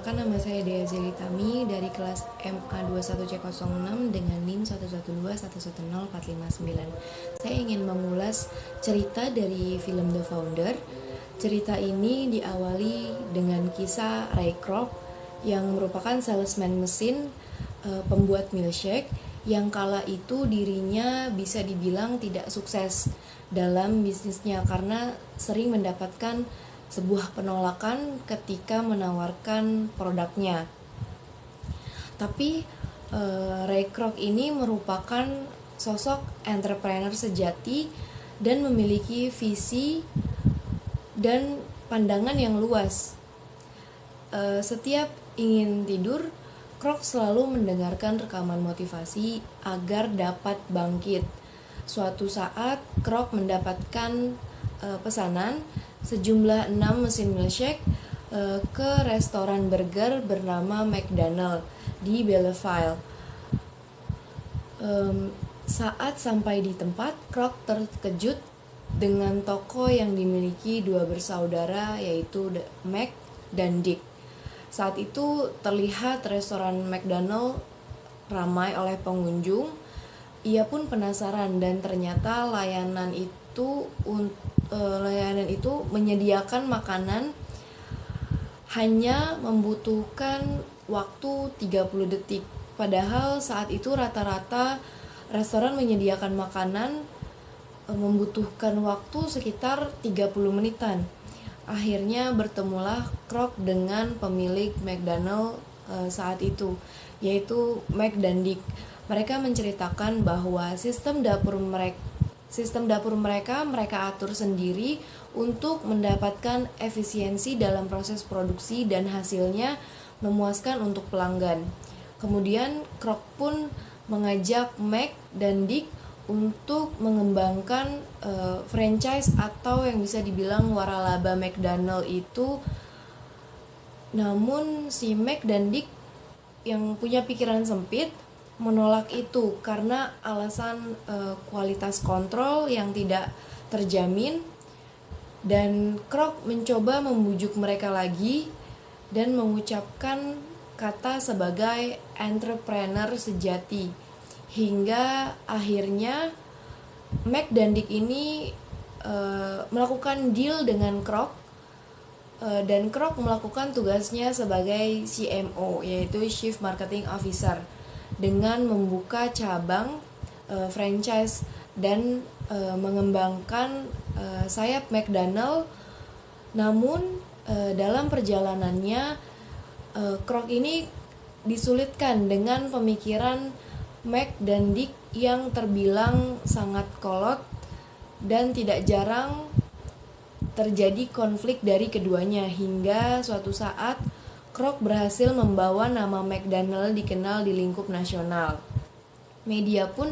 Perkenalkan, nama saya Dea Zelitami dari kelas MA21C06 dengan NIM 112110459. Saya ingin mengulas cerita dari film The Founder. Cerita ini diawali dengan kisah Ray Kroc yang merupakan salesman mesin pembuat milkshake yang kala itu dirinya bisa dibilang tidak sukses dalam bisnisnya karena sering mendapatkan sebuah penolakan ketika menawarkan produknya. Tapi Ray Kroc ini merupakan sosok entrepreneur sejati dan memiliki visi dan pandangan yang luas. Setiap ingin tidur, Kroc selalu mendengarkan rekaman motivasi agar dapat bangkit. Suatu saat Kroc mendapatkan pesanan sejumlah 6 mesin milkshake ke restoran burger bernama McDonald di Belleville. Saat sampai di tempat, Kroc terkejut dengan toko yang dimiliki dua bersaudara, yaitu Mac dan Dick. Saat itu terlihat restoran McDonald ramai oleh pengunjung. Ia pun penasaran dan ternyata layanan itu menyediakan makanan hanya membutuhkan waktu 30 detik. Padahal saat itu rata-rata restoran menyediakan makanan membutuhkan waktu sekitar 30 menitan. Akhirnya bertemulah Kroc dengan pemilik McDonald saat itu, yaitu Mac dan Dick. Mereka menceritakan bahwa sistem dapur mereka atur sendiri untuk mendapatkan efisiensi dalam proses produksi dan hasilnya memuaskan untuk pelanggan. Kemudian Kroc pun mengajak Mac dan Dick untuk mengembangkan franchise atau yang bisa dibilang waralaba McDonald itu. Namun si Mac dan Dick yang punya pikiran sempit menolak itu karena alasan kualitas kontrol yang tidak terjamin, dan Kroc mencoba membujuk mereka lagi dan mengucapkan kata sebagai entrepreneur sejati, hingga akhirnya Mac dan Dick ini melakukan deal dengan Kroc, dan Kroc melakukan tugasnya sebagai CMO, yaitu Chief Marketing Officer, dengan membuka cabang franchise dan mengembangkan sayap McDonald. Namun dalam perjalanannya Kroc ini disulitkan dengan pemikiran Mac dan Dick yang terbilang sangat kolot, dan tidak jarang terjadi konflik dari keduanya, hingga suatu saat Kroc berhasil membawa nama McDonald dikenal di lingkup nasional. Media pun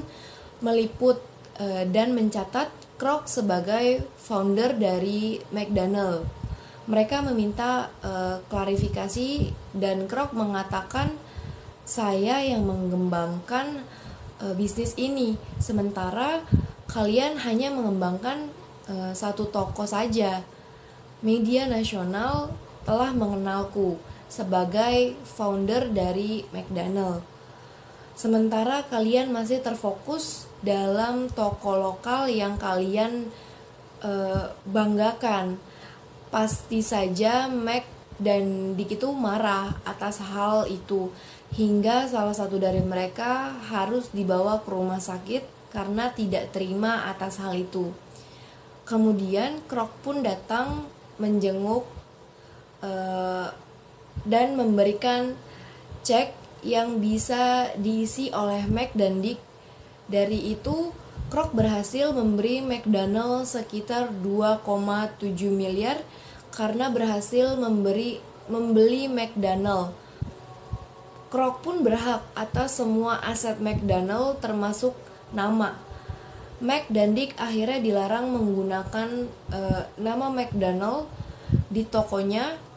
meliput dan mencatat Kroc sebagai founder dari McDonald. Mereka meminta klarifikasi dan Kroc mengatakan, "Saya yang mengembangkan bisnis ini, sementara kalian hanya mengembangkan satu toko saja. Media nasional telah mengenalku sebagai founder dari McDonald, sementara kalian masih terfokus dalam toko lokal yang kalian banggakan." Pasti saja Mac dan Dick itu marah atas hal itu, hingga salah satu dari mereka harus dibawa ke rumah sakit karena tidak terima atas hal itu. Kemudian Kroc pun datang menjenguk dan memberikan cek yang bisa diisi oleh Mac dan Dick. Dari itu Kroc berhasil memberi McDonald sekitar 2,7 miliar karena berhasil membeli McDonald. Kroc pun berhak atas semua aset McDonald termasuk nama. Mac dan Dick akhirnya dilarang menggunakan nama McDonald di tokonya,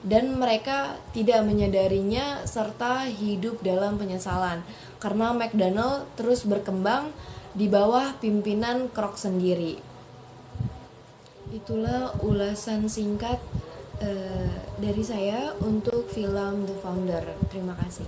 dan mereka tidak menyadarinya serta hidup dalam penyesalan karena McDonald terus berkembang di bawah pimpinan Kroc sendiri. Itulah ulasan singkat Dari saya untuk film The Founder. Terima kasih.